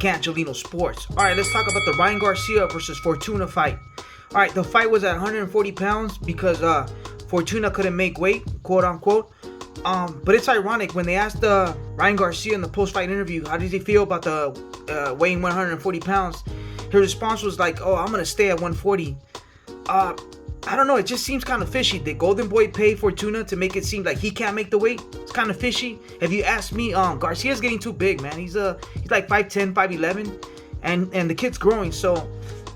Mike Angelino Sports. All right, let's talk about the Ryan Garcia versus Fortuna fight. All right, the fight was at 140 pounds because Fortuna couldn't make weight, quote unquote. But it's ironic when they asked Ryan Garcia in the post-fight interview, how does he feel about the weighing 140 pounds? His response was like, "Oh, I'm gonna stay at 140." I don't know. It just seems kind of fishy. Did Golden Boy pay Fortuna to make it seem like he can't make the weight? It's kind of fishy. If you ask me, Garcia's getting too big, man. He's like 5'10", 5'11", and the kid's growing. So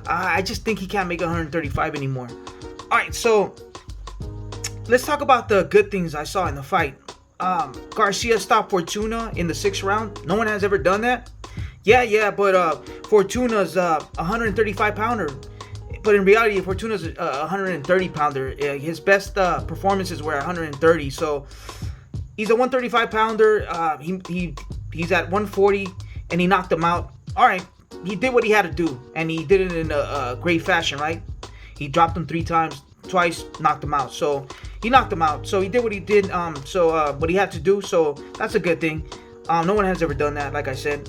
I just think he can't make 135 anymore. All right, so let's talk about the good things I saw in the fight. Garcia stopped Fortuna in the 6th round. No one has ever done that. Yeah, but Fortuna's a 135 pounder. But in reality, Fortuna's a 130 pounder. His best performances were 130. So he's a 135 pounder. He's at 140, and he knocked him out. All right, he did what he had to do, and he did it in a great fashion, right? He dropped him 3 times, twice knocked him out. So he knocked him out. So he did what he did. What he had to do. So that's a good thing. No one has ever done that, like I said.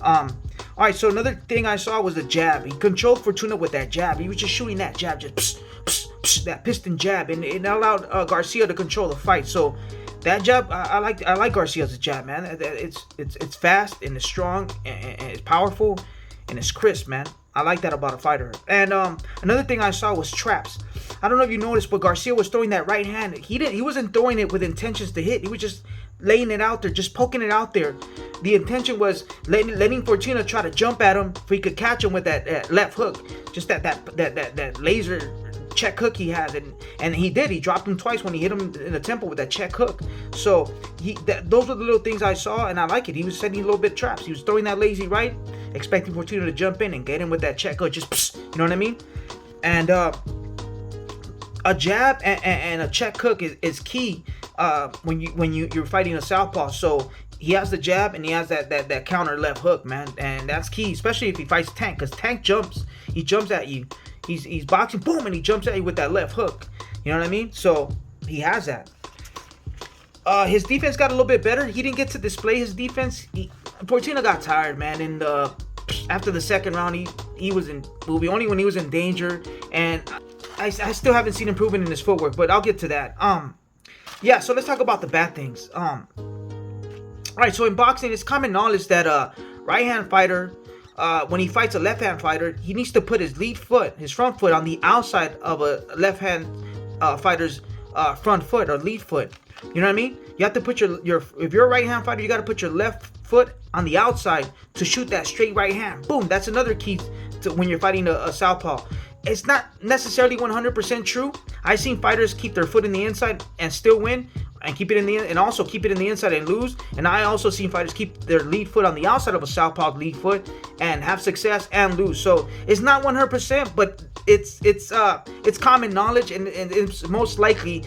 All right, so another thing I saw was the jab. He controlled Fortuna with that jab. He was just shooting that jab, just pss, pss, pss, that piston jab, and it allowed Garcia to control the fight. So that jab, I like Garcia's jab, man. It's fast and it's strong and it's powerful and it's crisp, man. I like that about a fighter. And another thing I saw was traps. I don't know if you noticed, but Garcia was throwing that right hand. He wasn't throwing it with intentions to hit. He was just laying it out there, just poking it out there. The intention was letting Fortuna try to jump at him so he could catch him with that left hook, just that laser check hook he has, and he did. He dropped him twice when he hit him in the temple with that check hook. So those were the little things I saw, and I like it. He was setting a little bit traps. He was throwing that lazy right, expecting Fortuna to jump in and get him with that check hook, just pss, you know what I mean? And a jab and a check hook is key when you're fighting a southpaw. So he has the jab and he has that counter left hook, man, and that's key, especially if he fights Tank, because Tank jumps. He jumps at you. He's boxing, boom, and he jumps at you with that left hook. You know what I mean? So he has that. His defense got a little bit better. He didn't get to display his defense. Fortuna got tired, man. And after the 2nd round, he was in movie only when he was in danger. And I still haven't seen improvement in his footwork, but I'll get to that. Yeah. So let's talk about the bad things. All right, so in boxing, it's common knowledge that a right-hand fighter, when he fights a left-hand fighter, he needs to put his front foot on the outside of a left-hand fighter's front foot or lead foot. You know what I mean? You have to put if you're a right-hand fighter, you got to put your left foot on the outside to shoot that straight right hand. Boom, that's another key to when you're fighting a southpaw. It's not necessarily 100% true. I've seen fighters keep their foot in the inside and still win, and keep it in and also keep it in the inside and lose. And I also seen fighters keep their lead foot on the outside of a southpaw lead foot and have success and lose. So it's not 100%, but it's common knowledge, and it's most likely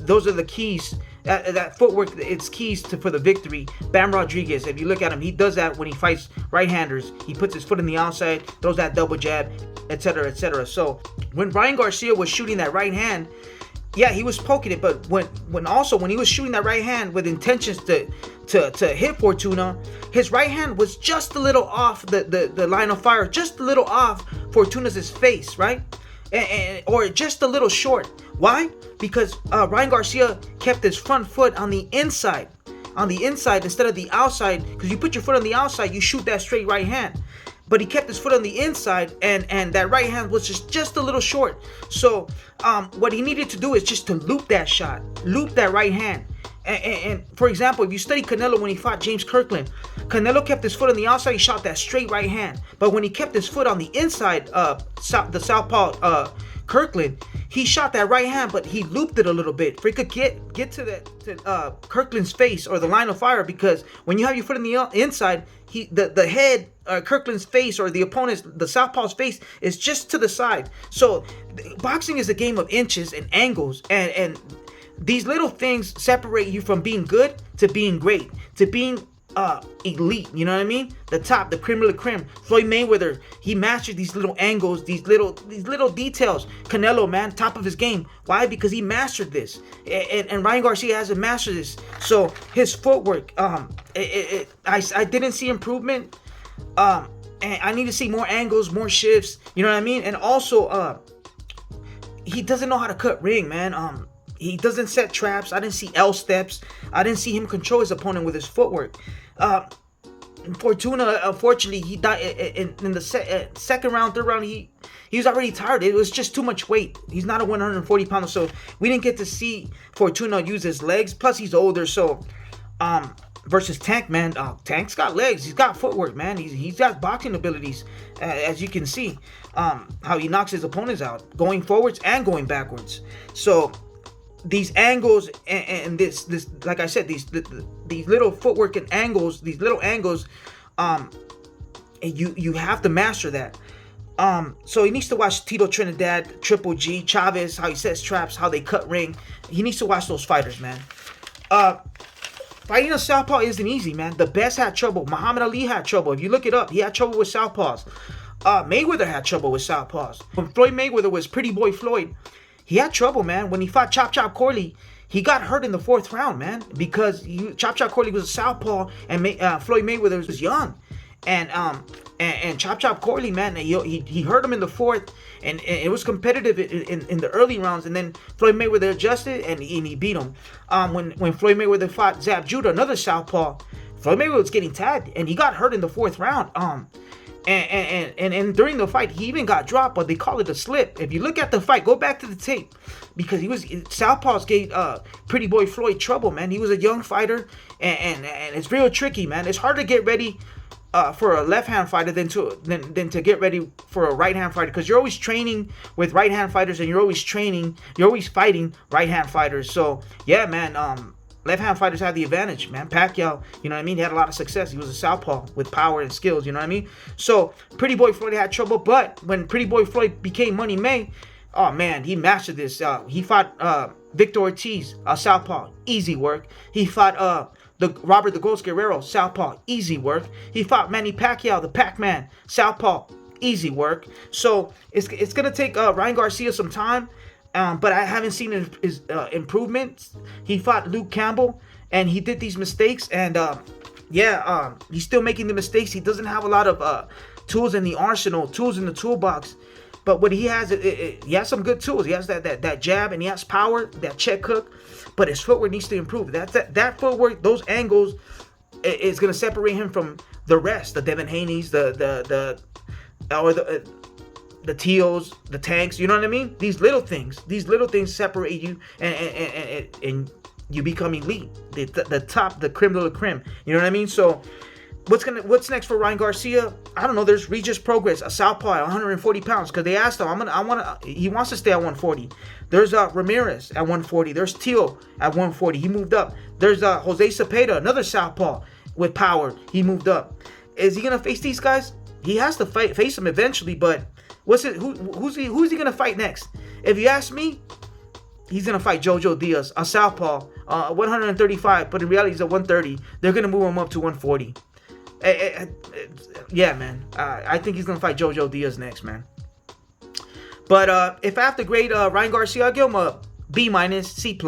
those are the keys. That footwork, it's keys for the victory. Bam Rodriguez, if you look at him, he does that when he fights right-handers. He puts his foot in the outside, throws that double jab, etc., etc. So when Ryan Garcia was shooting that right hand, yeah, he was poking it, but when he was shooting that right hand with intentions to hit Fortuna, his right hand was just a little off the line of fire, just a little off Fortuna's face, right? Or just a little short. Why? Because Ryan Garcia kept his front foot on the inside instead of the outside. Because you put your foot on the outside, you shoot that straight right hand. But he kept his foot on the inside, and that right hand was just a little short. So what he needed to do is just to loop that shot, loop that right hand. And for example, if you study Canelo when he fought James Kirkland, Canelo kept his foot on the outside, he shot that straight right hand. But when he kept his foot on the inside, the southpaw Kirkland, he shot that right hand, but he looped it a little bit for he could get to Kirkland's face or the line of fire. Because when you have your foot on the inside, the head, Kirkland's face, or the opponent's, the southpaw's face, is just to the side. So boxing is a game of inches and angles, and these little things separate you from being good to being great, to being elite. You know what I mean? The top, the creme de la creme. Floyd Mayweather, he mastered these little angles, these little details. Canelo, man, top of his game. Why? Because he mastered this, and Ryan Garcia hasn't mastered this. So his footwork, I didn't see improvement. And I need to see more angles, more shifts. You know what I mean? And also, he doesn't know how to cut ring, man. He doesn't set traps. I didn't see L steps. I didn't see him control his opponent with his footwork. Fortuna, unfortunately, he died in the second round, third round. He was already tired. It was just too much weight. He's not a 140 pounder, so we didn't get to see Fortuna use his legs. Plus, he's older, so versus Tank, man. Tank's got legs. He's got footwork, man. He's got boxing abilities, as you can see. How he knocks his opponents out, going forwards and going backwards. So these angles and this like I said, these little footwork and angles, these little angles, and you have to master that. So he needs to watch Tito Trinidad, Triple G, Chavez, how he sets traps, how they cut ring. He needs to watch those fighters, man. Fighting a southpaw isn't easy, man. The best had trouble. Muhammad Ali had trouble. If you look it up, he had trouble with southpaws. Mayweather had trouble with southpaws. When Floyd Mayweather was Pretty Boy Floyd, he had trouble, man. When he fought Chop Chop Corley, he got hurt in the 4th round, man, because Chop Chop Corley was a southpaw and Floyd Mayweather was young. And Chop Chop Corley, man, he hurt him in the 4th, and it was competitive in the early rounds, and then Floyd Mayweather adjusted and he beat him. When Floyd Mayweather fought Zab Judah, another southpaw, Floyd Mayweather was getting tagged, and he got hurt in the 4th round. And during the fight, he even got dropped, but they call it a slip. If you look at the fight, go back to the tape, because southpaws gave Pretty Boy Floyd trouble, man. He was a young fighter, and it's real tricky, man. It's hard to get ready for a left-hand fighter than to get ready for a right-hand fighter, because you're always training with right-hand fighters, and you're always fighting right-hand fighters. So yeah, man, left-hand fighters have the advantage, man. Pacquiao, you know what I mean? He had a lot of success. He was a southpaw with power and skills, you know what I mean? So Pretty Boy Floyd had trouble, but when Pretty Boy Floyd became Money May, oh man, he mastered this. He fought Victor Ortiz, southpaw, easy work. He fought Robert the Ghost Guerrero, southpaw, easy work. He fought Manny Pacquiao, the Pac-Man, southpaw, easy work. So it's gonna take Ryan Garcia some time. But I haven't seen his improvements. He fought Luke Campbell, and he did these mistakes. And he's still making the mistakes. He doesn't have a lot of tools in the arsenal, tools in the toolbox. But what he has, he has some good tools. He has that jab, and he has power, that check hook. But his footwork needs to improve. That footwork, those angles, is gonna separate him from the rest. The Devin Haney's, the Teals, the Tanks, you know what I mean? These little things separate you, and you become elite. The top, the creme de la creme. You know what I mean? So what's next for Ryan Garcia? I don't know. There's Regis Progress, a southpaw at 140 pounds, because they asked him, he wants to stay at 140. There's Ramirez at 140. There's Teal at 140. He moved up. There's Jose Cepeda, another southpaw with power. He moved up. Is he gonna face these guys? He has to face them eventually, but who's he gonna fight next? If you ask me, he's gonna fight Jojo Diaz, a southpaw, 135, but in reality he's at 130. They're gonna move him up to 140. Yeah, man. I think he's gonna fight Jojo Diaz next, man. But if I have to grade Ryan Garcia, I'll give him a B-, C+.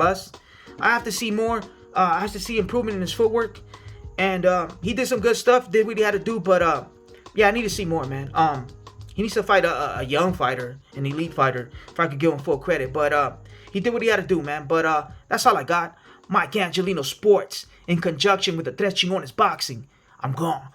I have to see more. I have to see improvement in his footwork, and he did some good stuff. Did what he had to do, but yeah, I need to see more, man. He needs to fight a young fighter, an elite fighter, if I could give him full credit. But he did what he had to do, man. But that's all I got. Mike Angelino Sports, in conjunction with the Tres Chingones Boxing. I'm gone.